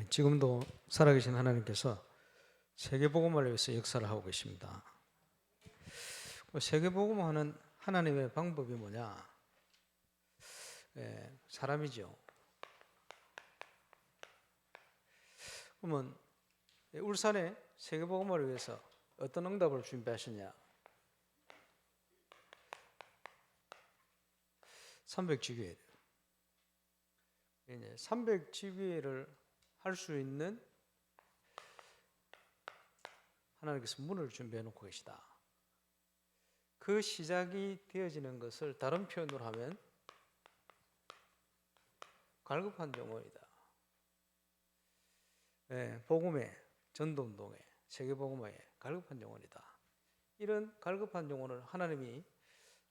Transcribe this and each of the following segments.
지금도 살아계신 하나님께서 세계복음을 위해서 역사를 하고 계십니다. 세계복음하는 하나님의 방법이 뭐냐? 사람이죠. 그러면 울산에 세계복음을 위해서 어떤 응답을 준비하셨냐? 300지교회. 300지교회를 할 수 있는 하나님께서 문을 준비해 놓고 계시다. 그 시작이 되어지는 것을 다른 표현으로 하면 갈급한 영혼이다. 복음의 전도운동의 세계복음의 갈급한 영혼이다. 이런 갈급한 영혼을 하나님이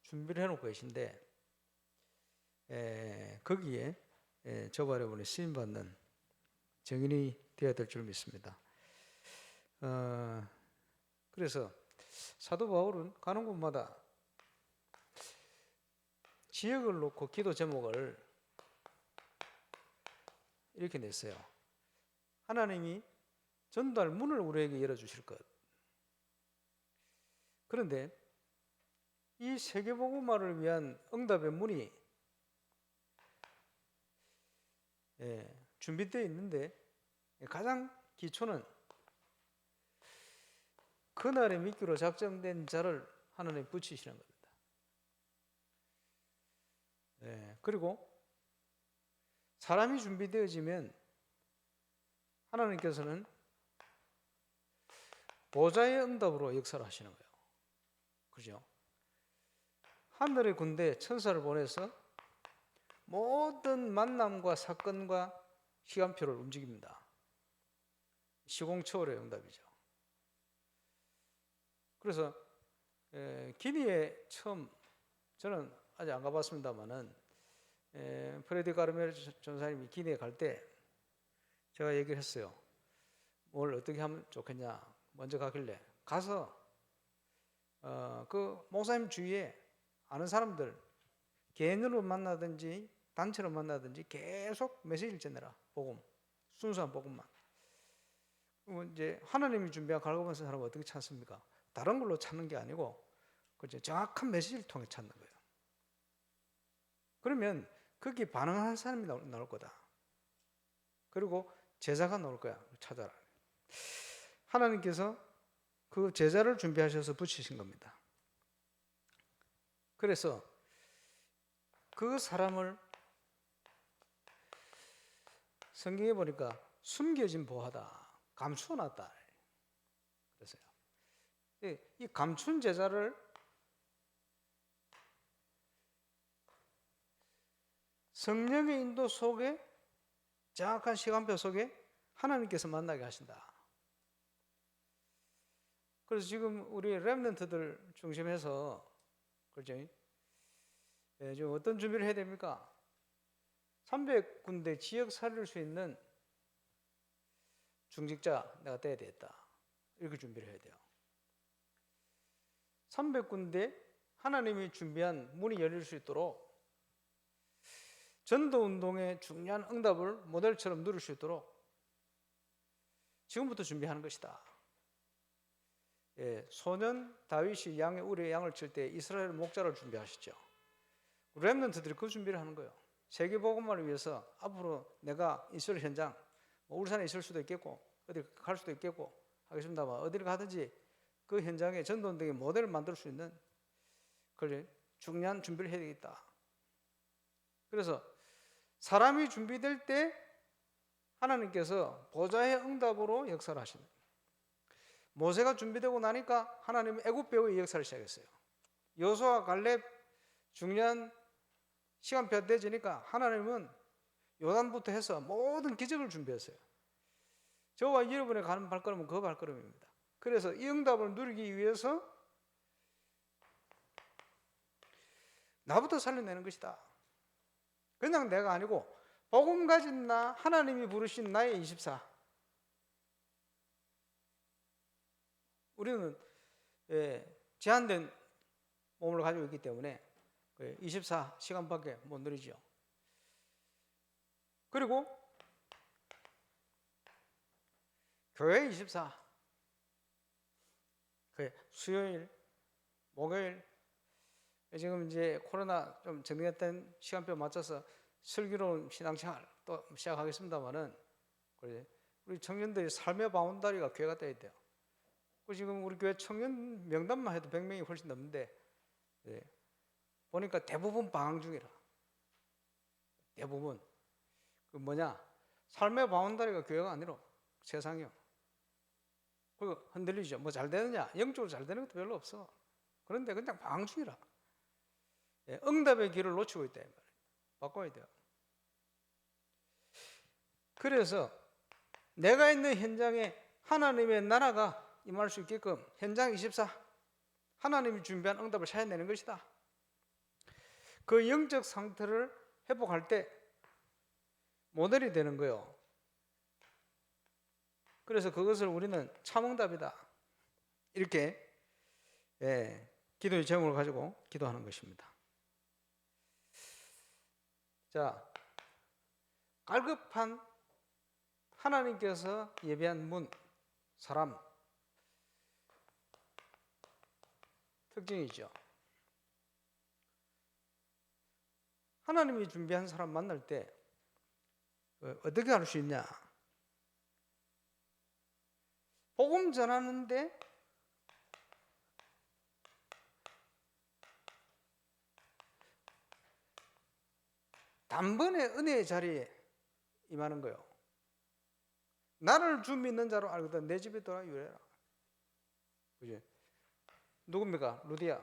준비를 해놓고 계신데 거기에 저와 여러분이 쓰임받는 증인이 되어야 될 줄 믿습니다. 그래서 사도 바울은 가는 곳마다 지역을 놓고 기도 제목을 이렇게 냈어요. 하나님이 전도할 문을 우리에게 열어주실 것. 그런데 이 세계복음화를 위한 응답의 문이 준비되어 있는데 가장 기초는 그날의 미끼로 작정된 자를 하나님 붙이시는 겁니다. 그리고 사람이 준비되어지면 하나님께서는 보좌의 응답으로 역사를 하시는 거예요. 그죠? 하늘의 군대 천사를 보내서 모든 만남과 사건과 시간표를 움직입니다. 시공초월의 응답이죠. 그래서 기니에 처음, 저는 아직 안 가봤습니다만은 프레디 가르멜 전사님이 기니에 갈 때 제가 얘기를 했어요. 뭘 어떻게 하면 좋겠냐. 먼저 가길래 가서 그 목사님 주위에 아는 사람들 개인으로 만나든지 단체로 만나든지 계속 메시지를 전해라. 복음, 순수한 복음만. 이제 하나님이 준비한 갈급한 사람은 어떻게 찾습니까? 다른 걸로 찾는 게 아니고 그죠? 정확한 메시지를 통해 찾는 거예요. 그러면 거기에 반응하는 사람이 나올 거다. 그리고 제자가 나올 거야. 찾아라. 하나님께서 그 제자를 준비하셔서 붙이신 겁니다. 그래서 그 사람을 성경에 보니까 숨겨진 보화다. 감추어놨다. 그래서요. 이 감춘 제자를 성령의 인도 속에 정확한 시간표 속에 하나님께서 만나게 하신다. 그래서 지금 우리 렘넌트들 중심해서 그렇죠? 지금 어떤 준비를 해야 됩니까? 300군데 지역 살릴 수 있는 중직자 내가 떼야 되겠다. 이렇게 준비를 해야 돼요. 300군데 하나님이 준비한 문이 열릴 수 있도록 전도운동의 중요한 응답을 모델처럼 누릴 수 있도록 지금부터 준비하는 것이다. 소년 다윗이 우리의 양을 칠 때 이스라엘 목자를 준비하시죠. 렘넌트들이 그 준비를 하는 거예요. 세계복음화를 위해서 앞으로 내가 있을 현장, 울산에 있을 수도 있겠고 어디 갈 수도 있겠고 하겠습니다만 어디를 가든지 그 현장에 전도운동의 모델을 만들 수 있는 그걸 중요한 준비를 해야 되겠다. 그래서 사람이 준비될 때 하나님께서 보좌의 응답으로 역사를 하시는 거예요. 모세가 준비되고 나니까 하나님은 애굽 배후의 역사를 시작했어요. 여호수아 갈렙 중요한 시간표가 되지니까 하나님은 요단부터 해서 모든 기적을 준비했어요. 저와 여러분의 가는 발걸음은 그 발걸음입니다. 그래서 이 응답을 누리기 위해서 나부터 살려내는 것이다. 그냥 내가 아니고 복음 가진 나, 하나님이 부르신 나의 24. 우리는 제한된 몸을 가지고 있기 때문에 24시간밖에 못 누리죠. 그리고 교회 24. 그 수요일, 목요일, 지금 이제 코로나 좀 정리했던 시간표 맞춰서 슬기로운 신앙생활 또 시작하겠습니다만은 우리 청년들이 삶의 바운다리가 교회가 돼야 돼요. 지금 우리 교회 청년 명단만 해도 100명이 훨씬 넘는데 보니까 대부분 방황 중이라. 대부분 그 뭐냐, 삶의 바운다리가 교회가 아니라 세상이요. 그리고 흔들리죠. 뭐 잘 되느냐, 영적으로 잘 되는 것도 별로 없어. 그런데 그냥 방황 중이라. 응답의 길을 놓치고 있다. 바꿔야 돼요. 그래서 내가 있는 현장에 하나님의 나라가 임할 수 있게끔 현장 24, 하나님이 준비한 응답을 찾아내는 것이다. 그 영적 상태를 회복할 때 모델이 되는 거예요. 그래서 그것을 우리는 참응답이다, 이렇게 기도의 제목을 가지고 기도하는 것입니다. 자, 갈급한 하나님께서 예비한 문, 사람 특징이죠. 하나님이 준비한 사람 만날 때 어떻게 할 수 있냐? 복음 전하는데 단번에 은혜의 자리에 임하는 거예요. 나를 주 믿는 자로 알거든 내 집에 돌아 유래라. 그지? 누굽니까? 루디아.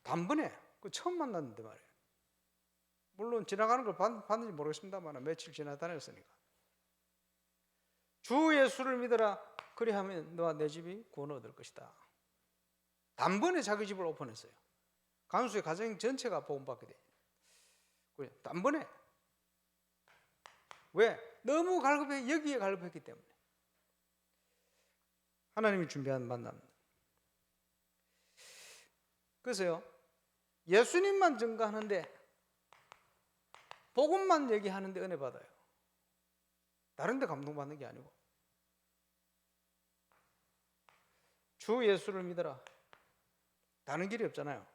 단번에 그 처음 만났는데 말이에요. 물론 지나가는 걸 봤는지 모르겠습니다만 며칠 지나 다녔으니까. 주 예수를 믿어라. 그리하면 너와 내 집이 구원을 얻을 것이다. 단번에 자기 집을 오픈했어요. 간수의 가정 전체가 복음받게 돼. 단번에. 왜? 너무 갈급해. 여기에 갈급했기 때문에. 하나님이 준비한 만남. 그래서요, 예수님만 증거하는데 복음만 얘기하는데 은혜 받아요. 다른 데 감동받는 게 아니고. 주 예수를 믿어라. 다른 길이 없잖아요.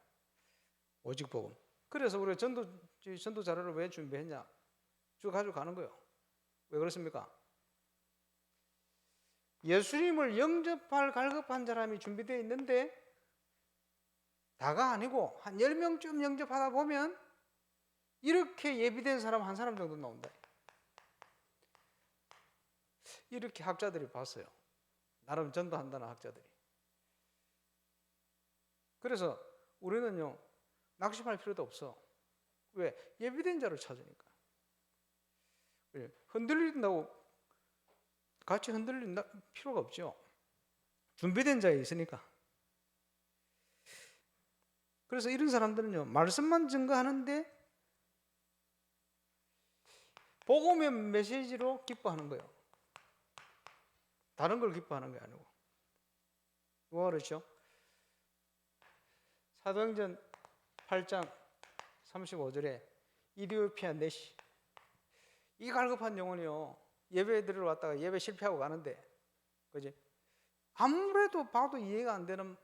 오직 복음. 그래서 우리가 전도 자료를 왜 준비했냐? 쭉 가지고 가는 거예요. 왜 그렇습니까? 예수님을 영접할 갈급한 사람이 준비되어 있는데 다가 아니고 한 10명쯤 영접하다 보면 이렇게 예비된 사람 한 사람 정도 나온다. 이렇게 학자들이 봤어요. 나름 전도한다는 학자들이. 그래서 우리는요, 낙심할 필요도 없어. 왜? 예비된 자를 찾으니까. 흔들린다고 같이 흔들릴 필요가 없죠. 준비된 자에 있으니까. 그래서 이런 사람들은요, 말씀만 증거하는데 복음의 메시지로 기뻐하는 거예요. 다른 걸 기뻐하는 게 아니고. 누가 그렇죠? 사도행전 8장 35절에 이디오피아 내시, 이 갈급한 영혼이요, 예배 드리러 왔다가 예배 실패하고 가는데, 그지? 아무래도 봐도 이해가 안 되는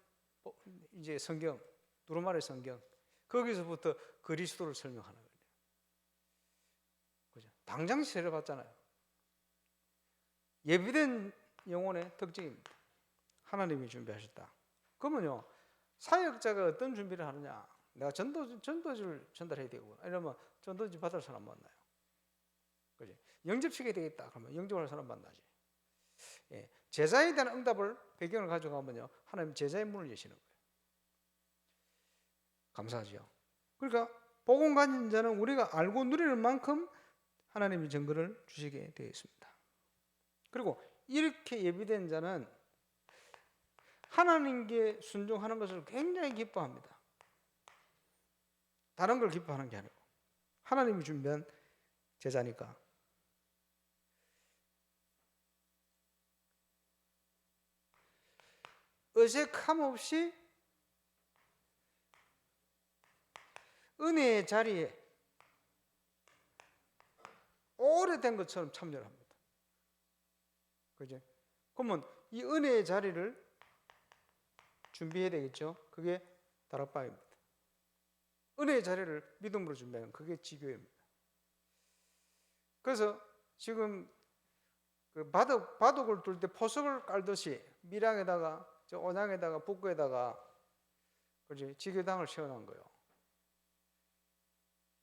이제 성경, 두루마리 성경, 거기서부터 그리스도를 설명하는 거예요. 그죠? 당장 세례받잖아요. 예비된 영혼의 특징입니다. 하나님이 준비하셨다. 그러면요, 사역자가 어떤 준비를 하느냐? 내가 전도지를 전달해야 되고, 이러면 전도지 받을 사람 만나요. 그지? 영접시켜야 되겠다. 그러면 영접할 사람 만나지. 예, 제자에 대한 응답을 배경을 가져가면요, 하나님 제자의 문을 여시는 거예요. 감사하죠. 그러니까 복음 가진 자는 우리가 알고 누리는 만큼 하나님이 증거를 주시게 되어 있습니다. 그리고 이렇게 예비된 자는 하나님께 순종하는 것을 굉장히 기뻐합니다. 다른 걸 기뻐하는 게 아니고 하나님이 준비한 제자니까. 어색함 없이 은혜의 자리에 오래된 것처럼 참여를 합니다. 그죠? 그러면 이 은혜의 자리를 준비해야 되겠죠? 그게 다락방입니다. 은혜의 자리를 믿음으로 준비하는 그게 지교회입니다. 그래서 지금 그 바둑을 둘 때 포석을 깔듯이 밀양에다가 저 온양에다가 북구에다가 그지 지교당을 세워놓은 거예요.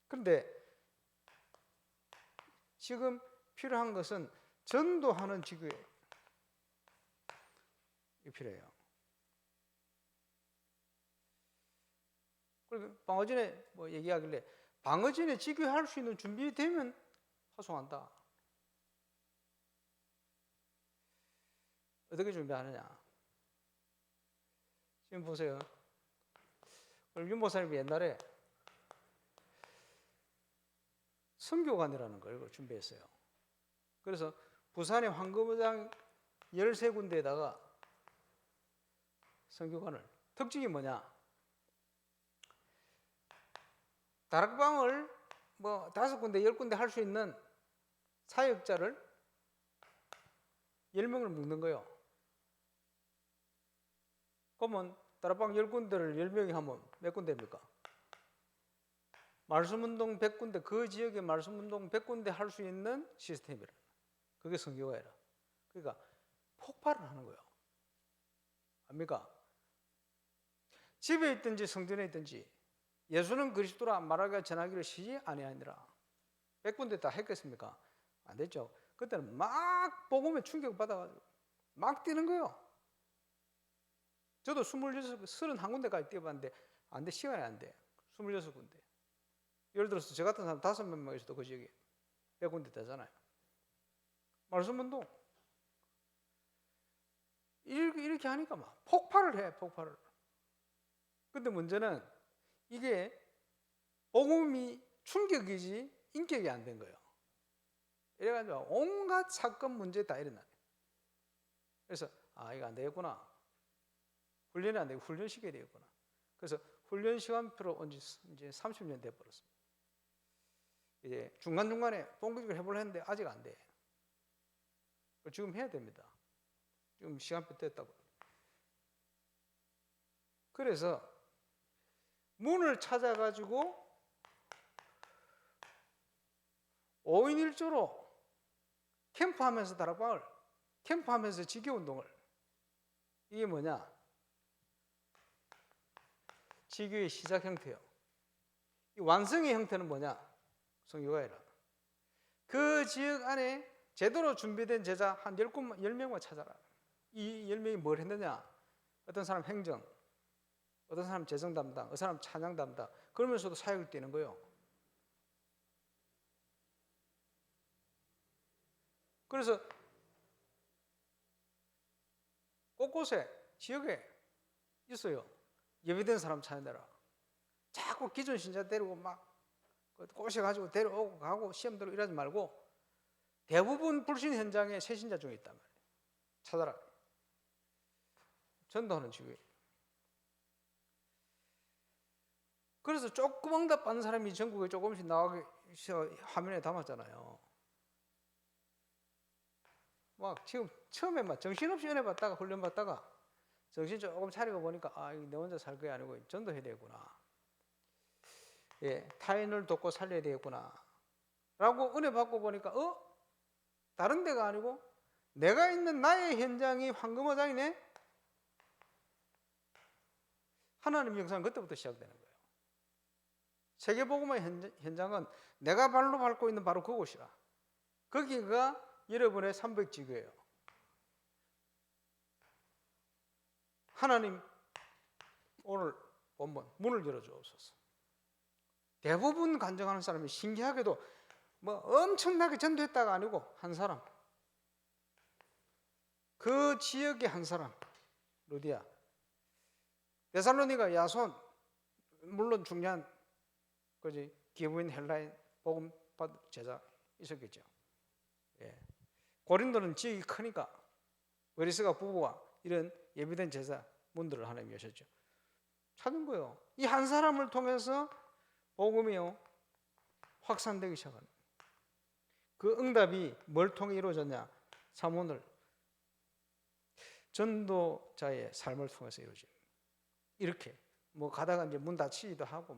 그런데 지금 필요한 것은 전도하는 지교회 이 필요해요. 그리고 방어진에 뭐 얘기하길래 방어진에 지교할 수 있는 준비되면 파송한다. 어떻게 준비하느냐? 지금 보세요. 윤 목사님이 옛날에 선교관이라는 걸 준비했어요. 그래서 부산의 황금의장 13군데에다가 선교관을, 특징이 뭐냐? 다락방을 뭐 5군데, 10군데 할 수 있는 사역자를 10명을 묶는 거예요. 그러면 다락방 10군데를 10명이 하면 몇 군데입니까? 말씀운동 100군데, 그 지역에 말씀운동 100군데 할 수 있는 시스템이라. 그게 선교회라. 그러니까 폭발을 하는 거예요. 압니까? 집에 있든지 성전에 있든지 예수는 그리스도라 말하기와 전하기를 쉬지 아니하니라. 100군데 다 했겠습니까? 안 됐죠. 그때는 막 복음에 충격받아가지고 막 뛰는 거예요. 저도 31군데까지 뛰어봤는데 안 돼, 시간이 안 돼. 26군데. 예를 들어서 저 같은 사람 5명만 있어도 그 지역에 100군데 되잖아요. 말씀운동 이렇게 하니까 막 폭발을 해, 폭발을. 근데 문제는 이게 복음이 충격이지 인격이 안 된 거예요. 이래가지고 온갖 사건 문제 다 일어나요. 그래서 이거 안 되겠구나. 훈련이 안 되고 훈련시켜야 되겠구나. 그래서 훈련 시간표로 온 지 이제 30년 돼 버렸습니다. 이제 중간중간에 본격적으로 해보려 했는데 아직 안 돼. 지금 해야 됩니다. 지금 시간표 됐다고. 그래서 문을 찾아가지고 5인 1조로 캠프하면서 다락방을, 캠프하면서 지교운동을. 이게 뭐냐? 지교의 시작 형태예요. 이 완성의 형태는 뭐냐? 성교회라. 그 지역 안에 제대로 준비된 제자 한 10명만 찾아라. 이 10명이 뭘 했느냐? 어떤 사람 행정, 어떤 사람 재정 담당, 어떤 사람 찬양 담당. 그러면서도 사역을 뛰는 거예요. 그래서 곳곳에 지역에 있어요. 예비된 사람 찾아내라. 자꾸 기존 신자 데리고 막 꼬셔가지고 데려오고 가고 시험 들고 이러지 말고 대부분 불신 현장에 새 신자 중에 있단 말이에요. 찾아라. 전도하는 지구에. 그래서 조금 응답받는 사람이 전국에 조금씩 나가게 화면에 담았잖아요. 막 지금 처음에 막 정신없이 은혜 받다가 훈련 받다가 정신 조금 차리고 보니까 내 혼자 살 게 아니고 전도해야 되겠구나. 예, 타인을 돕고 살려야 되겠구나. 라고 은혜 받고 보니까 다른 데가 아니고 내가 있는 나의 현장이 황금어장이네. 하나님 영상은 그때부터 시작되는 거예요. 세계복음의 현장은 내가 발로 밟고 있는 바로 그곳이라. 거기가 여러분의 300지교예요. 하나님 오늘 본문 문을 열어주옵소서. 대부분 간증하는 사람이 신기하게도 뭐 엄청나게 전도했다가 아니고 한 사람, 그 지역의 한 사람, 루디아, 데살로니가 야손, 물론 중요한 그지 기부인 헬라인 복음 제자 있었겠죠. 예. 고린도는 지역이 크니까 브리스가 부부와 이런 예비된 제자 문들을 하나님이 여셨죠. 찾은 거예요. 이 한 사람을 통해서 복음이요 확산되기 시작합니다. 그 응답이 뭘 통해 이루어졌냐? 사문을 전도자의 삶을 통해서 이루어집니다. 이렇게 뭐 가다가 이제 문 닫히기도 하고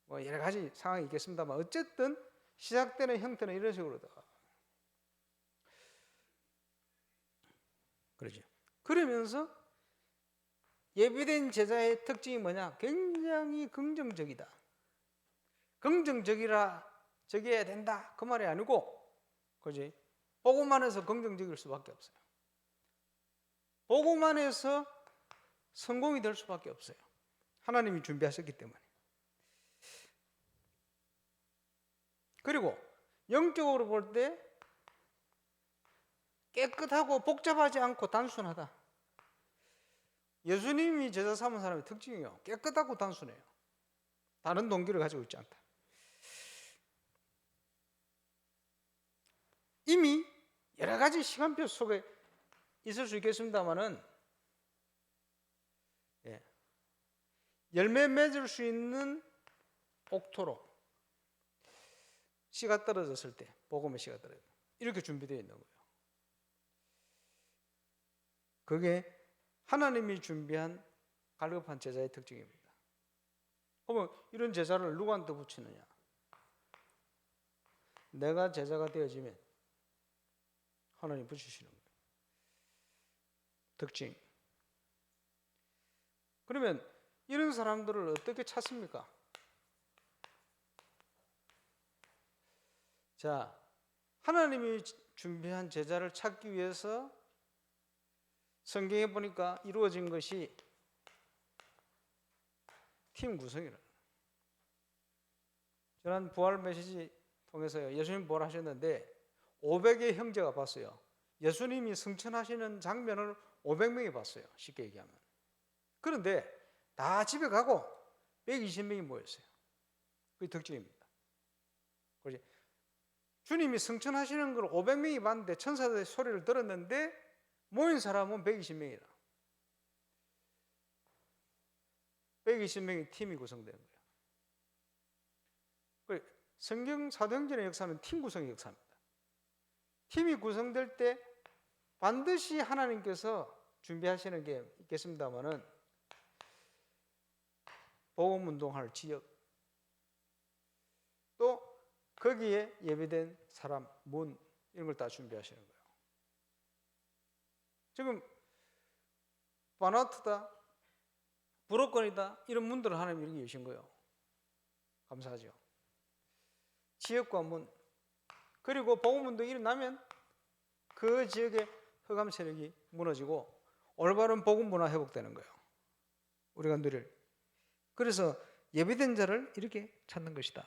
뭐 여러 가지 상황이 있겠습니다만 어쨌든 시작되는 형태는 이런 식으로다. 그러죠. 그러면서 예비된 제자의 특징이 뭐냐? 굉장히 긍정적이다. 긍정적이어야 된다. 그 말이 아니고, 그지? 보고만 해서 긍정적일 수밖에 없어요. 보고만 해서 성공이 될 수밖에 없어요. 하나님이 준비하셨기 때문에. 그리고 영적으로 볼 때 깨끗하고 복잡하지 않고 단순하다. 예수님이 제자 삼은 사람의 특징이요. 깨끗하고 단순해요. 다른 동기를 가지고 있지 않다. 이미 여러 가지 시간표 속에 있을 수 있겠습니다만은 열매 맺을 수 있는 옥토로 씨가 떨어졌을 때, 복음의 씨가 떨어져 이렇게 준비되어 있는 거예요. 그게 하나님이 준비한 갈급한 제자의 특징입니다. 그러면 이런 제자를 누구한테 붙이느냐? 내가 제자가 되어지면 하나님 붙이시는 거예요. 특징. 그러면 이런 사람들을 어떻게 찾습니까? 자, 하나님이 준비한 제자를 찾기 위해서 성경에 보니까 이루어진 것이 팀 구성이라. 지난 부활 메시지 통해서요, 예수님 부활하셨는데 500의 형제가 봤어요. 예수님이 승천하시는 장면을 500명이 봤어요. 쉽게 얘기하면. 그런데 다 집에 가고 120명이 모였어요. 그게 특징입니다. 그렇지? 주님이 승천하시는 걸 500명이 봤는데 천사들의 소리를 들었는데 모인 사람은 120명이라. 120명의 팀이 구성되는 거예요. 성경 사도행전의 역사는 팀 구성의 역사입니다. 팀이 구성될 때 반드시 하나님께서 준비하시는 게 있겠습니다만은 복음 운동할 지역, 또 거기에 예배된 사람, 문 이런 걸 다 준비하시는 거예요. 지금 바나트다, 브로건이다 이런 문들을 하나님 이렇게 여신 거예요. 감사하죠. 지역과 문, 그리고 복음 운동이 일어나면 그 지역의 흑암 세력이 무너지고 올바른 복음 문화 회복되는 거예요. 우리가 누릴. 그래서 예비된 자를 이렇게 찾는 것이다.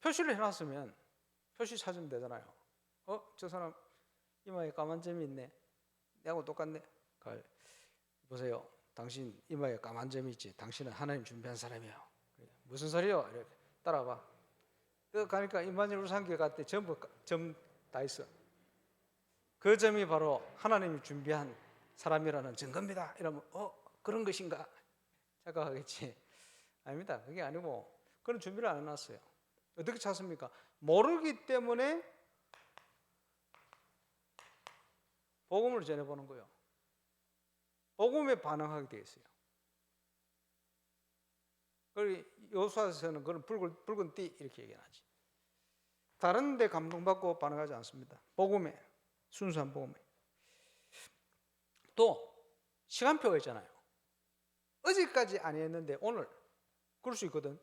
표시를 해놨으면 표시 찾으면 되잖아요. 저 사람 이마에 까만 점이 있네. 내하고 똑같네. 보세요. 당신 이마에 까만 점이 있지. 당신은 하나님 준비한 사람이에요. 무슨 소리요? 이렇게 따라봐. 가니까 임마누엘 우상교회 갔대. 전부 점 다 있어. 그 점이 바로 하나님이 준비한 사람이라는 증거입니다. 이러면 그런 것인가? 착각하겠지. 아닙니다. 그게 아니고 그런 준비를 안 해놨어요. 어떻게 찾습니까? 모르기 때문에 복음을 전해보는 거예요. 복음에 반응하게 되어 있어요. 그리고 여호수아서는 그런 붉은 띠 이렇게 얘기하지. 다른 데 감동받고 반응하지 않습니다. 복음에, 순수한 복음에. 또 시간표가 있잖아요. 어제까지 안 했는데 오늘 그럴 수 있거든.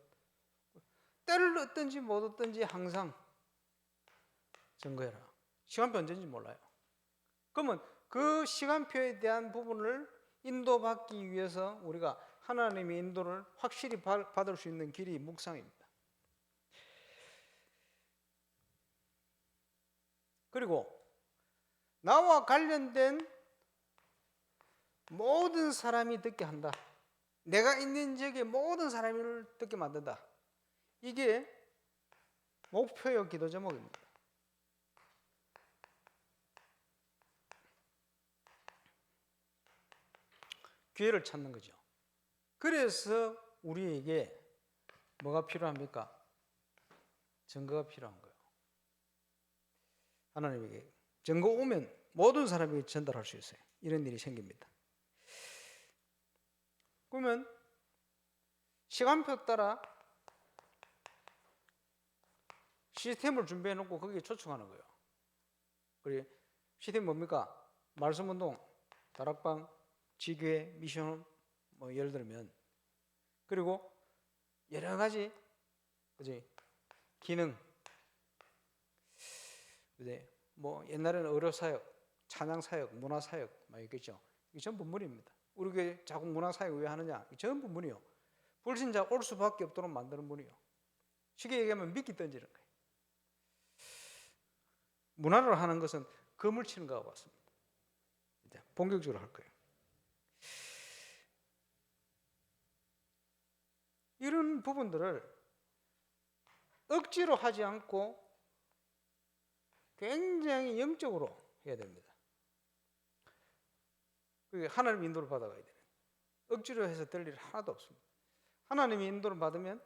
때를 얻든지 못 얻든지 항상 증거해라. 시간표 언제인지 몰라요. 그러면 그 시간표에 대한 부분을 인도받기 위해서 우리가 하나님의 인도를 확실히 받을 수 있는 길이 묵상입니다. 그리고 나와 관련된 모든 사람이 듣게 한다. 내가 있는 지역의 모든 사람을 듣게 만든다. 이게 목표요 기도 제목입니다. 기회를 찾는 거죠. 그래서 우리에게 뭐가 필요합니까? 증거가 필요한 거예요. 하나님에게 증거 오면 모든 사람에게 전달할 수 있어요. 이런 일이 생깁니다. 그러면 시간표 따라 시스템을 준비해 놓고 거기에 초청하는 거예요. 그리고 시스템이 뭡니까? 말씀운동, 다락방, 지교회, 미션, 뭐 예를 들면, 그리고 여러 가지 그지 기능, 그지 뭐 옛날에는 의료사역, 찬양사역, 문화사역 막 있겠죠. 이게 전부 문입니다. 우리 교회 자꾸 문화사역 왜 하느냐? 이게 전부 문이요. 불신자 올 수밖에 없도록 만드는 문이요. 쉽게 얘기하면 미끼 던지는 거예요. 문화를 하는 것은 검을 치는 것과 같습니다. 이제 본격적으로 할 거예요. 이런 부분들을 억지로 하지 않고 굉장히 영적으로 해야 됩니다. 그게 하나님 인도를 받아가야 돼요. 억지로 해서 될 일 하나도 없습니다. 하나님의 인도를 받으면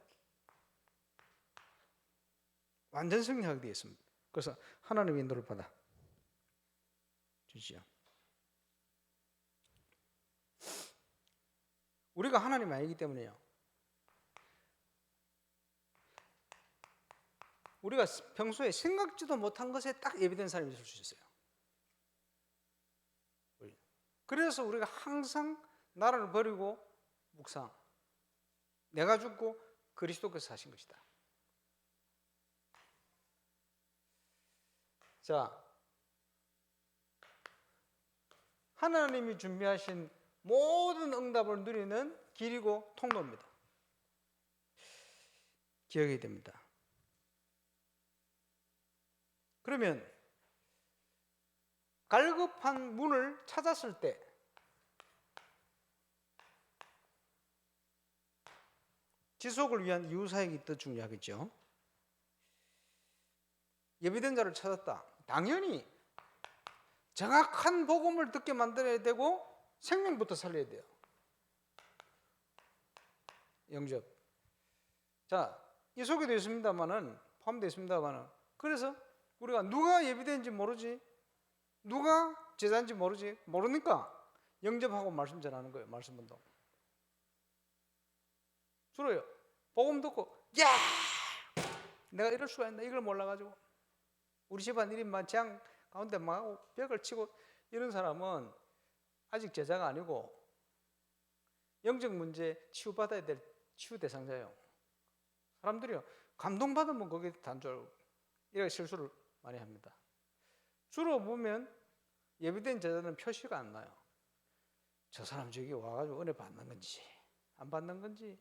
완전 승리하게 되어 있습니다. 그래서 하나님의 인도를 받아 주시죠. 우리가 하나님 아니기 때문에요. 우리가 평소에 생각지도 못한 것에 딱 예비된 사람이 있을 수 있어요. 그래서 우리가 항상 나라를 버리고 묵상, 내가 죽고 그리스도께서 사신 것이다. 자, 하나님이 준비하신 모든 응답을 누리는 길이고 통로입니다. 기억해야 됩니다. 그러면 갈급한 문을 찾았을 때 지속을 위한 이유사역이 더 중요하겠죠. 예비된 자를 찾았다. 당연히 정확한 복음을 듣게 만들어야 되고 생명부터 살려야 돼요. 영접. 자, 이 소개되어 있습니다만은 포함되어 있습니다만은 그래서 우리가 누가 예비된지 모르지, 누가 제자인지 모르지, 모르니까 영접하고 말씀 전하는 거예요. 말씀 운동. 주로요. 복음 듣고 야! 내가 이럴 수가 있나? 이걸 몰라가지고 우리 집안 1인만 재앙 가운데 막 벽을 치고 이런 사람은 아직 제자가 아니고 영적 문제 치유받아야 될 치유 대상자예요. 사람들이요. 감동받으면 거기에 단절 이렇게 실수를 많이 합니다. 주로 보면 예비된 제자는 표시가 안 나요. 저 사람 저기 와가지고 은혜 받는 건지 안 받는 건지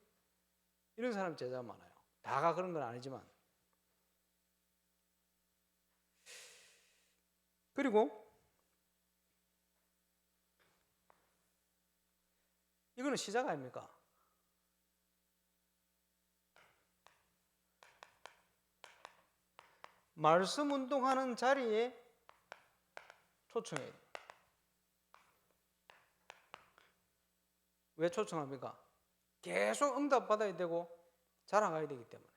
이런 사람 제자가 많아요. 다가 그런 건 아니지만. 그리고 이거는 시작 아닙니까? 말씀 운동하는 자리에 초청해요. 왜 초청합니까? 계속 응답 받아야 되고 자라가야 되기 때문에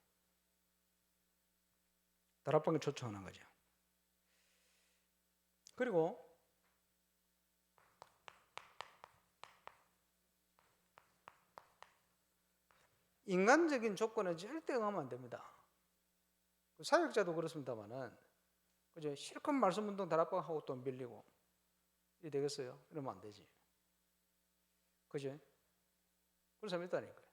다락방에 초청하는 거죠. 그리고 인간적인 조건에 절대 응하면 안 됩니다. 사역자도 그렇습니다만은 그죠? 실컷 말씀 운동 다락방 하고 돈 빌리고 이게 되겠어요? 이러면 안 되지. 그죠? 그런 사람이 있다니까요.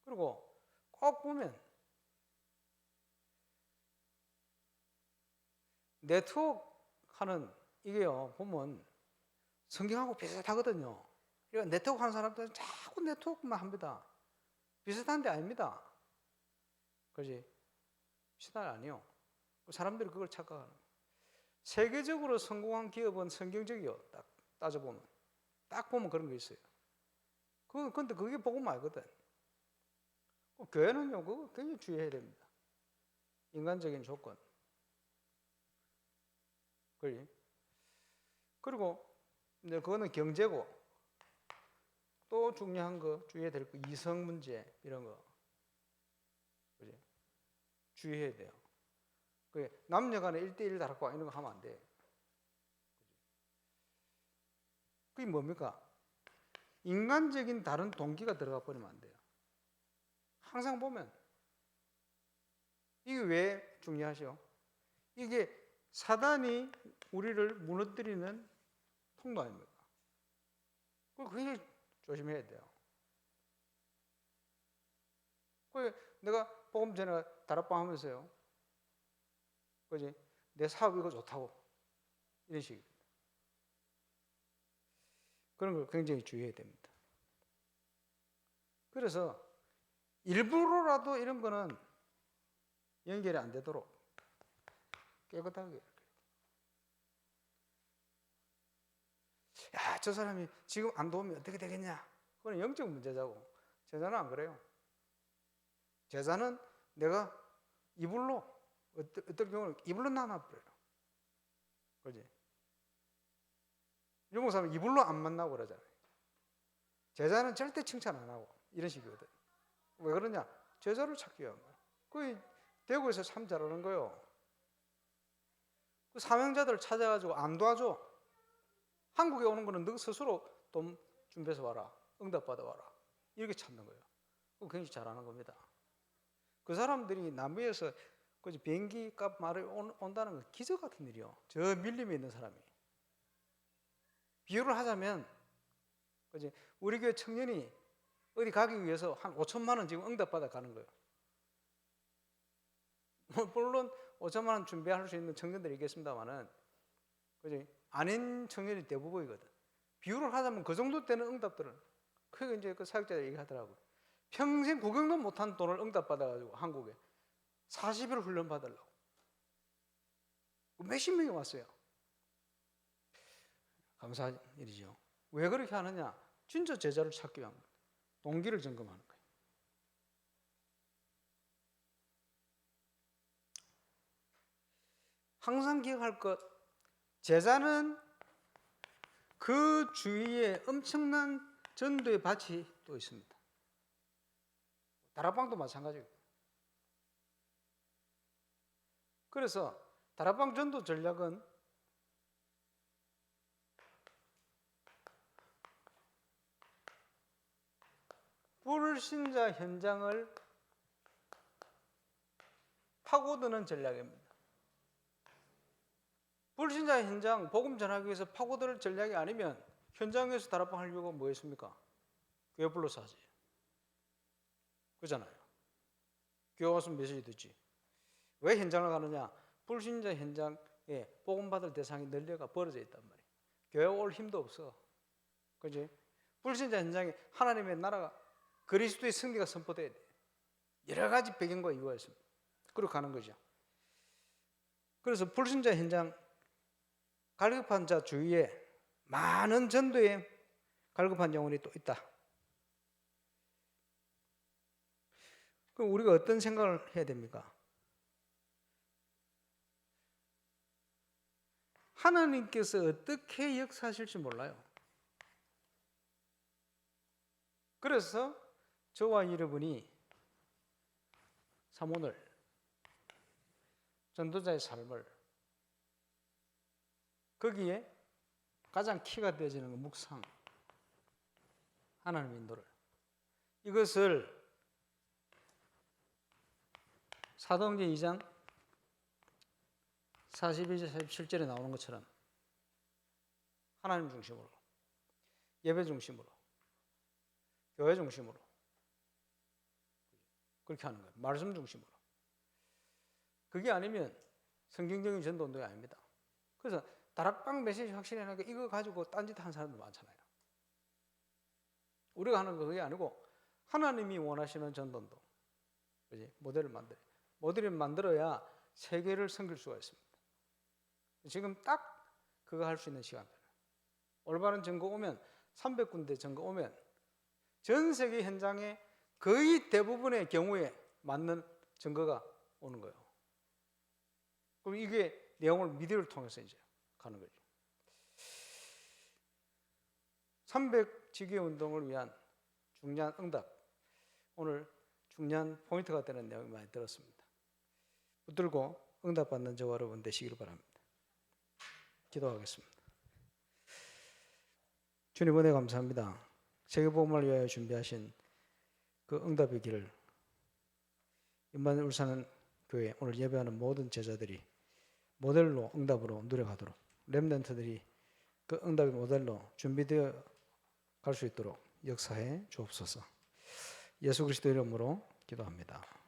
그리고 꼭 보면 네트워크 하는 이게요 보면 성경하고 비슷하거든요. 그러니까 네트워크 하는 사람들은 자꾸 네트워크만 합니다. 비슷한데 아닙니다. 그지? 비슷한 아니요. 사람들이 그걸 착각하는 거예요. 세계적으로 성공한 기업은 성경적이요. 딱 따져보면 딱 보면 그런 게 있어요. 근데 그게 복음 아니거든. 교회는요 그거 굉장히 주의해야 됩니다. 인간적인 조건. 그리고 이제 그거는 경제고 또 중요한 거 주의해야 될 거 이성 문제 이런 거 그지? 주의해야 돼요. 그 남녀간에 1대1 다락방 이런 거 하면 안 돼. 그게 뭡니까? 인간적인 다른 동기가 들어가 버리면 안 돼요. 항상 보면 이게 왜 중요하죠? 이게 사단이 우리를 무너뜨리는 통로 아닙니까? 그걸 굉장히 조심해야 돼요. 내가 복음 전에 다락방 하면서요. 그지? 내 사업 이거 좋다고. 이런 식입니다. 그런 걸 굉장히 주의해야 됩니다. 그래서 일부러라도 이런 거는 연결이 안 되도록 깨끗하게. 야, 저 사람이 지금 안 도우면 어떻게 되겠냐? 그건 영적 문제자고. 제자는 안 그래요. 제자는 내가 이불로, 어떤 경우는 이불로 나눠버려요. 그지? 유목사는 이불로 안 만나고 그러잖아요. 제자는 절대 칭찬 안 하고 이런 식이거든. 왜 그러냐? 제자를 찾기 위한 거야. 그 대구에서 참 잘하는 거예요. 그 사명자들 찾아가지고 안 도와줘. 한국에 오는 거는 너 스스로 돈 준비해서 와라. 응답받아 와라. 이렇게 찾는 거예요. 그거 굉장히 잘하는 겁니다. 그 사람들이 남미에서 비행기 값 말이 온다는 건 기적 같은 일이요. 저 밀림에 있는 사람이. 비유를 하자면 우리 교회 청년이 어디 가기 위해서 한 5천만 원 지금 응답받아 가는 거예요. 물론 5천만 원 준비할 수 있는 청년들이 있겠습니다만은 아닌 청년이 대부분이거든. 비유를 하자면 그 정도 되는 응답들은 그게 이제 그 사역자들이 얘기하더라고요. 평생 구경도 못한 돈을 응답받아가지고 한국에 40일 훈련 받으려고 몇십 명이 왔어요. 감사한 일이죠. 왜 그렇게 하느냐? 진짜 제자를 찾기 위한 거예요. 동기를 점검하는 거예요. 항상 기억할 것, 제자는 그 주위에 엄청난 전도의 밭이 또 있습니다. 다락방도 마찬가지예요. 그래서 다락방 전도 전략은 불신자 현장을 파고드는 전략입니다. 불신자 현장, 복음 전하기 위해서 파고들 전략이 아니면 현장에서 다락방 하려고 뭐 했습니까? 교회 불러서 하지. 그잖아요. 교회 와서 메시지 듣지. 왜 현장을 가느냐? 불신자 현장에 복음 받을 대상이 널려가 벌어져 있단 말이에요. 교회 올 힘도 없어. 그지? 불신자 현장에 하나님의 나라가 그리스도의 승리가 선포돼야 돼. 여러 가지 배경과 이유가 있습니다. 그리고 가는 거죠. 그래서 불신자 현장 갈급한 자 주위에 많은 전도에 갈급한 영혼이 또 있다. 그럼 우리가 어떤 생각을 해야 됩니까? 하나님께서 어떻게 역사하실지 몰라요. 그래서 저와 여러분이 사모늘 전도자의 삶을 거기에 가장 키가 되어지는 건 묵상, 하나님의 인도를, 이것을 사도행전 2장 42절 47절에 나오는 것처럼 하나님 중심으로, 예배 중심으로, 교회 중심으로 그렇게 하는 거예요. 말씀 중심으로. 그게 아니면 성경적인 전도 운동이 아닙니다. 그래서 다락방 메시지 확실히 하니까 이거 가지고 딴짓 하는 사람도 많잖아요. 우리가 하는 거 그게 아니고 하나님이 원하시는 전도 운동, 그지? 모델을 만들어야 세계를 섬길 수가 있습니다. 지금 딱 그거 할 수 있는 시간들. 올바른 증거 오면 300군데 증거 오면 전 세계 현장에 거의 대부분의 경우에 맞는 증거가 오는 거예요. 그럼 이게 내용을 미디어를 통해서 이제 가는 거죠. 300지교 운동을 위한 중요한 응답, 오늘 중요한 포인트가 되는 내용이 많이 들었습니다. 붙들고 응답받는 저와 여러분 되시기를 바랍니다. 기도하겠습니다. 주님 은혜 감사합니다. 세계복음을 위하여 준비하신 그 응답의 길을 임마누엘 울산 교회 오늘 예배하는 모든 제자들이 모델로 응답으로 누려가도록, 렘넌트들이 그 응답의 모델로 준비되어 갈 수 있도록 역사해 주옵소서. 예수 그리스도 이름으로 기도합니다.